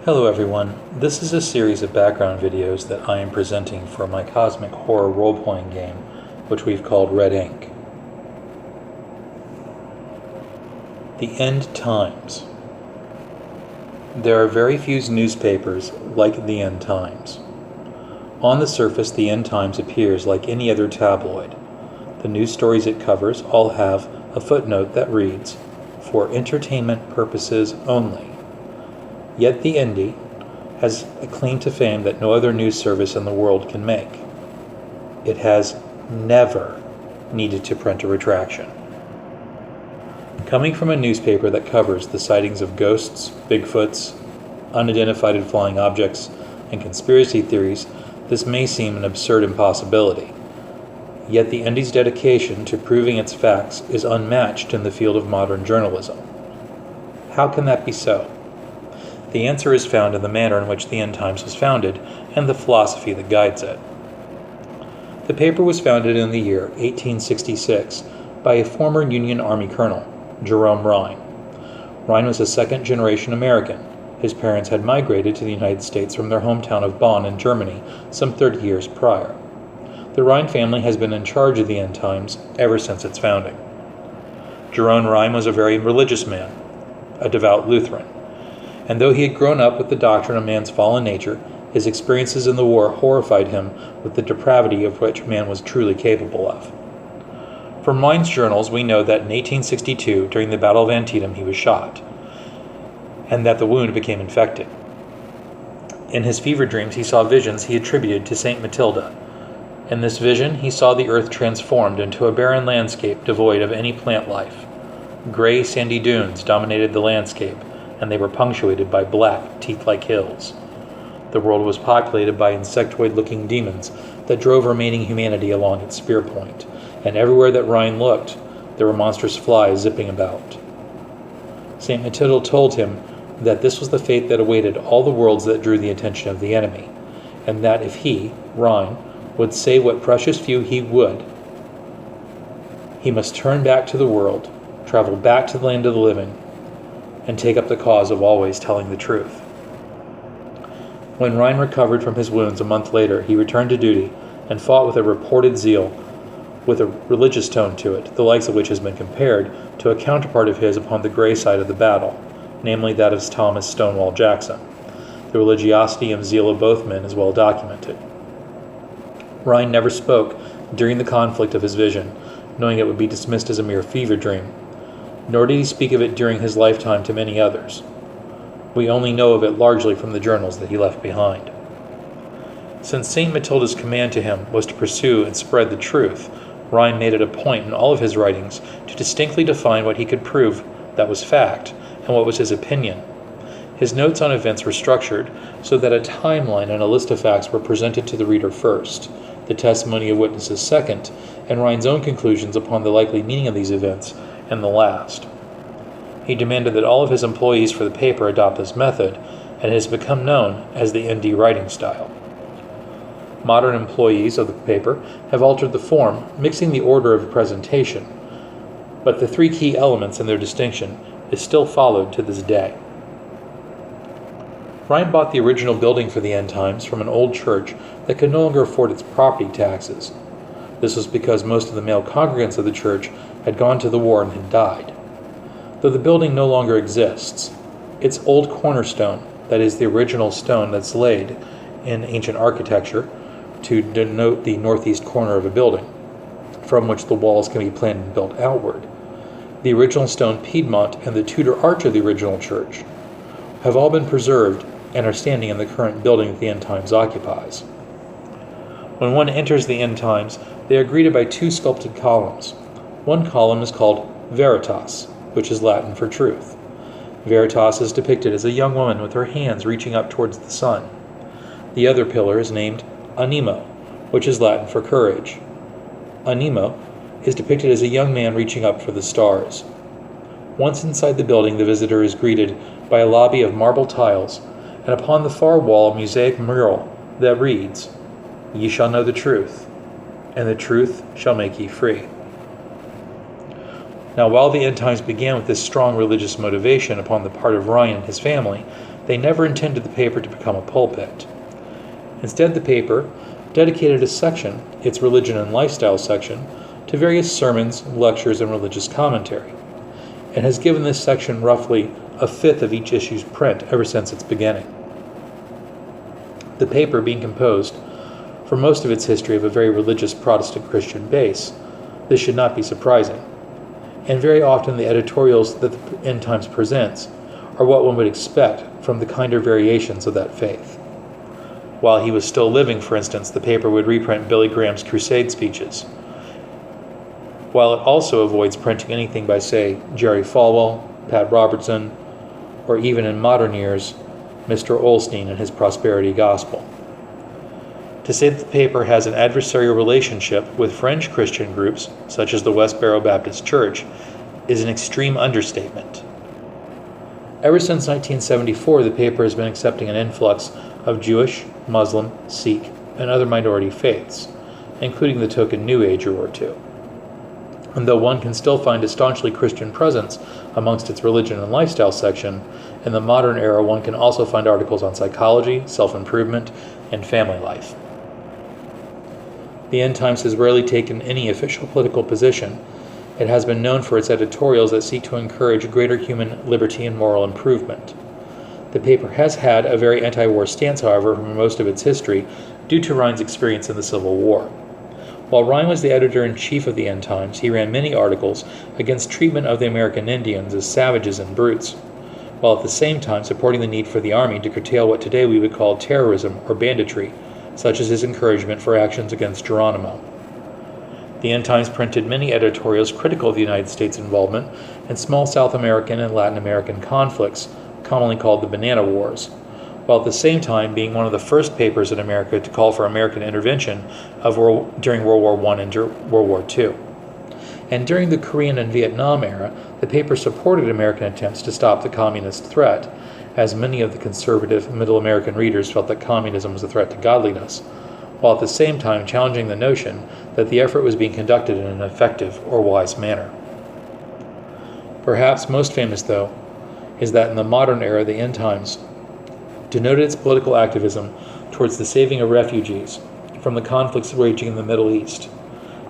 Hello everyone, this is a series of background videos that I am presenting for my cosmic horror role-playing game, which we've called Red Ink. The End Times. There are very few newspapers like the End Times. On the surface, the End Times appears like any other tabloid. The news stories it covers all have a footnote that reads, "For entertainment purposes only." Yet the Indy has a claim to fame that no other news service in the world can make. It has never needed to print a retraction. Coming from a newspaper that covers the sightings of ghosts, Bigfoots, unidentified flying objects, and conspiracy theories, this may seem an absurd impossibility. Yet the Indy's dedication to proving its facts is unmatched in the field of modern journalism. How can that be so? The answer is found in the manner in which the End Times was founded and the philosophy that guides it. The paper was founded in the year 1866 by a former Union Army colonel, Jerome Rhine. Rhine was a second-generation American. His parents had migrated to the United States from their hometown of Bonn in Germany some 30 years prior. The Rhine family has been in charge of the End Times ever since its founding. Jerome Rhine was a very religious man, a devout Lutheran. And though he had grown up with the doctrine of man's fallen nature, his experiences in the war horrified him with the depravity of which man was truly capable of. From Rhine's journals, we know that in 1862, during the Battle of Antietam, he was shot, and that the wound became infected. In his fever dreams, he saw visions he attributed to St. Matilda. In this vision, he saw the earth transformed into a barren landscape devoid of any plant life. Gray, sandy dunes dominated the landscape, and they were punctuated by black, teeth-like hills. The world was populated by insectoid-looking demons that drove remaining humanity along its spear point, and everywhere that Rhine looked, there were monstrous flies zipping about. St. Matilda told him that this was the fate that awaited all the worlds that drew the attention of the enemy, and that if he, Rhine, would save what precious few he would, he must turn back to the world, travel back to the land of the living, and take up the cause of always telling the truth. When Rhine recovered from his wounds a month later, he returned to duty and fought with a reported zeal, with a religious tone to it, the likes of which has been compared to a counterpart of his upon the gray side of the battle, namely that of Thomas Stonewall Jackson. The religiosity and zeal of both men is well documented. Rhine never spoke during the conflict of his vision, knowing it would be dismissed as a mere fever dream, nor did he speak of it during his lifetime to many others. We only know of it largely from the journals that he left behind. Since St. Matilda's command to him was to pursue and spread the truth, Rhine made it a point in all of his writings to distinctly define what he could prove that was fact and what was his opinion. His notes on events were structured so that a timeline and a list of facts were presented to the reader first, the testimony of witnesses second, and Rhine's own conclusions upon the likely meaning of these events and the last. He demanded that all of his employees for the paper adopt this method, and it has become known as the ND writing style. Modern employees of the paper have altered the form, mixing the order of presentation, but the three key elements in their distinction is still followed to this day. Rhine bought the original building for the End Times from an old church that could no longer afford its property taxes. This was because most of the male congregants of the church had gone to the war and had died. Though the building no longer exists, its old cornerstone, that is the original stone that's laid in ancient architecture to denote the northeast corner of a building, from which the walls can be planned and built outward, the original stone Piedmont and the Tudor arch of the original church have all been preserved and are standing in the current building that the End Times occupies. When one enters the End Times, they are greeted by two sculpted columns. One column is called Veritas, which is Latin for truth. Veritas is depicted as a young woman with her hands reaching up towards the sun. The other pillar is named Animo, which is Latin for courage. Animo is depicted as a young man reaching up for the stars. Once inside the building, the visitor is greeted by a lobby of marble tiles, and upon the far wall a mosaic mural that reads, "Ye shall know the truth, and the truth shall make ye free." Now, while the End Times began with this strong religious motivation upon the part of Rhine and his family, they never intended the paper to become a pulpit. Instead, the paper dedicated a section, its religion and lifestyle section, to various sermons, lectures, and religious commentary, and has given this section roughly a fifth of each issue's print ever since its beginning. The paper being composed, for most of its history, of a very religious Protestant Christian base, this should not be surprising. And very often the editorials that the End Times presents are what one would expect from the kinder variations of that faith. While he was still living, for instance, the paper would reprint Billy Graham's crusade speeches, while it also avoids printing anything by, say, Jerry Falwell, Pat Robertson, or even in modern years, Mr. Olstein and his prosperity gospel. To say that the paper has an adversarial relationship with fringe Christian groups, such as the West Barrow Baptist Church, is an extreme understatement. Ever since 1974, the paper has been accepting an influx of Jewish, Muslim, Sikh, and other minority faiths, including the token New Ager or two. And though one can still find a staunchly Christian presence amongst its religion and lifestyle section, in the modern era one can also find articles on psychology, self-improvement, and family life. The End Times has rarely taken any official political position. It has been known for its editorials that seek to encourage greater human liberty and moral improvement. The paper has had a very anti-war stance, however, for most of its history, due to Rhine's experience in the Civil War. While Rhine was the editor-in-chief of the End Times, he ran many articles against treatment of the American Indians as savages and brutes, while at the same time supporting the need for the Army to curtail what today we would call terrorism or banditry, such as his encouragement for actions against Geronimo. The End Times printed many editorials critical of the United States' involvement in small South American and Latin American conflicts, commonly called the Banana Wars, while at the same time being one of the first papers in America to call for American intervention during World War I and World War II. And during the Korean and Vietnam era, the paper supported American attempts to stop the communist threat, as many of the conservative Middle American readers felt that communism was a threat to godliness, while at the same time challenging the notion that the effort was being conducted in an effective or wise manner. Perhaps most famous, though, is that in the modern era, the End Times denoted its political activism towards the saving of refugees from the conflicts raging in the Middle East.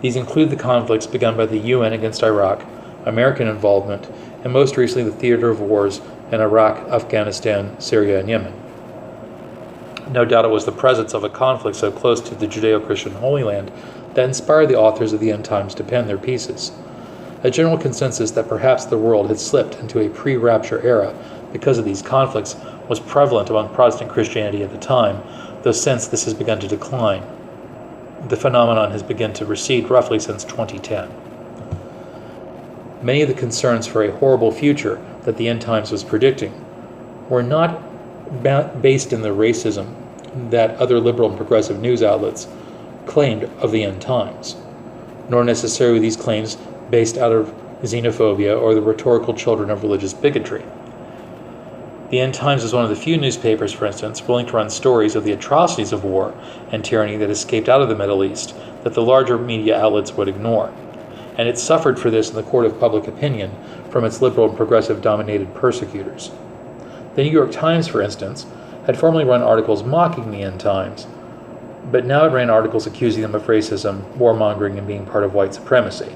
These include the conflicts begun by the UN against Iraq, American involvement, and most recently the theater of wars in Iraq, Afghanistan, Syria, and Yemen. No doubt it was the presence of a conflict so close to the Judeo-Christian Holy Land that inspired the authors of the End Times to pen their pieces. A general consensus that perhaps the world had slipped into a pre-rapture era because of these conflicts was prevalent among Protestant Christianity at the time, though since this has begun to decline. The phenomenon has begun to recede roughly since 2010. Many of the concerns for a horrible future that the End Times was predicting were not based in the racism that other liberal and progressive news outlets claimed of the End Times, nor necessarily these claims based out of xenophobia or the rhetorical children of religious bigotry. The End Times is one of the few newspapers, for instance, willing to run stories of the atrocities of war and tyranny that escaped out of the Middle East that the larger media outlets would ignore, and it suffered for this in the court of public opinion from its liberal and progressive-dominated persecutors. The New York Times, for instance, had formerly run articles mocking the End Times, but now it ran articles accusing them of racism, warmongering, and being part of white supremacy.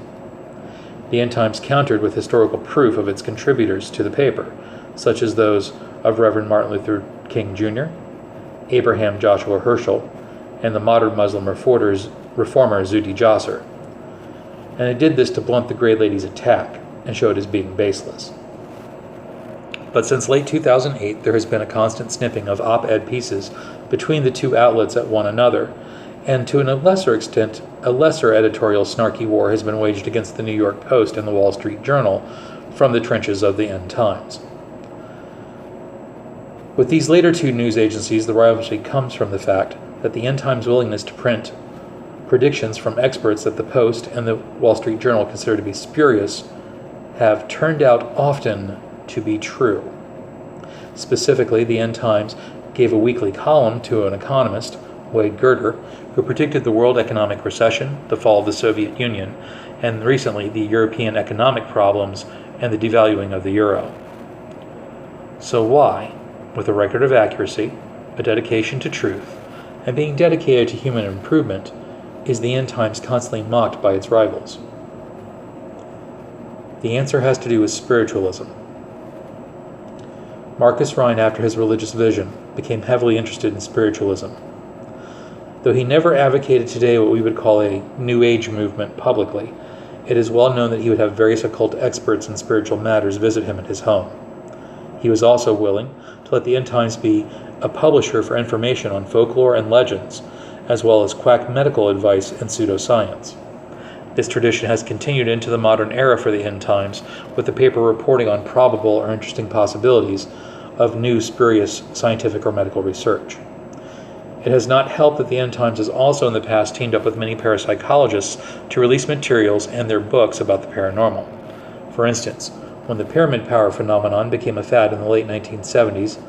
The End Times countered with historical proof of its contributors to the paper, such as those of Reverend Martin Luther King Jr., Abraham Joshua Herschel, and the modern Muslim reformer Zuhdi Jasser. And it did this to blunt the Grey Lady's attack and show it as being baseless. But since late 2008, there has been a constant snipping of op-ed pieces between the two outlets at one another, and to a lesser extent, a lesser editorial snarky war has been waged against the New York Post and the Wall Street Journal from the trenches of the End Times. With these later two news agencies, the rivalry comes from the fact that the End Times' willingness to print predictions from experts that the Post and the Wall Street Journal consider to be spurious have turned out often to be true. Specifically, the End Times gave a weekly column to an economist, Wade Gerter, who predicted the world economic recession, the fall of the Soviet Union, and recently the European economic problems and the devaluing of the euro. So why, with a record of accuracy, a dedication to truth, and being dedicated to human improvement, is the end times constantly mocked by its rivals? The answer has to do with spiritualism. Marcus Rhine, after his religious vision, became heavily interested in spiritualism. Though he never advocated today what we would call a New Age movement publicly, it is well known that he would have various occult experts in spiritual matters visit him at his home. He was also willing to let the End Times be a publisher for information on folklore and legends, as well as quack medical advice and pseudoscience. This tradition has continued into the modern era for the End Times, with the paper reporting on probable or interesting possibilities of new spurious scientific or medical research. It has not helped that the End Times has also in the past teamed up with many parapsychologists to release materials and their books about the paranormal. For instance, when the pyramid power phenomenon became a fad in the late 1970s,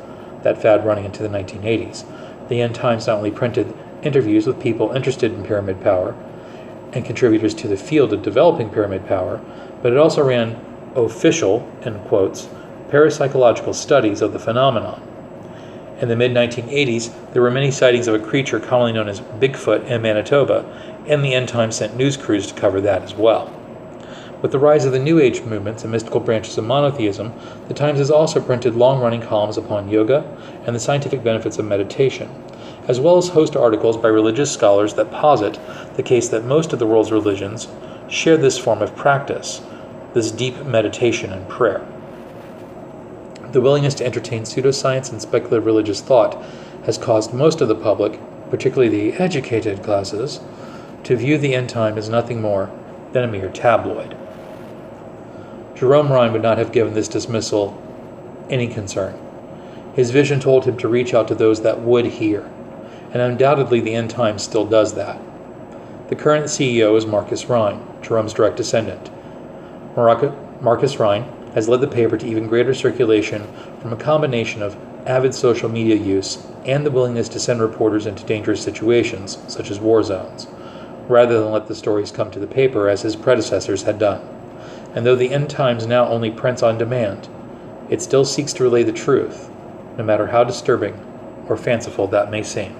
that fad running into the 1980s, the End Times not only printed interviews with people interested in pyramid power and contributors to the field of developing pyramid power, but it also ran official, in quotes, parapsychological studies of the phenomenon. In the mid-1980s, there were many sightings of a creature commonly known as Bigfoot in Manitoba, and the End Times sent news crews to cover that as well. With the rise of the New Age movements and mystical branches of monotheism, the Times has also printed long-running columns upon yoga and the scientific benefits of meditation, as well as host articles by religious scholars that posit the case that most of the world's religions share this form of practice, this deep meditation and prayer. The willingness to entertain pseudoscience and speculative religious thought has caused most of the public, particularly the educated classes, to view the End Time as nothing more than a mere tabloid. Jerome Rhine would not have given this dismissal any concern. His vision told him to reach out to those that would hear, and undoubtedly the End Times still does that. The current CEO is Marcus Rhine, Jerome's direct descendant. Marcus Rhine has led the paper to even greater circulation from a combination of avid social media use and the willingness to send reporters into dangerous situations, such as war zones, rather than let the stories come to the paper as his predecessors had done. And though the End Times now only prints on demand, it still seeks to relay the truth, no matter how disturbing or fanciful that may seem.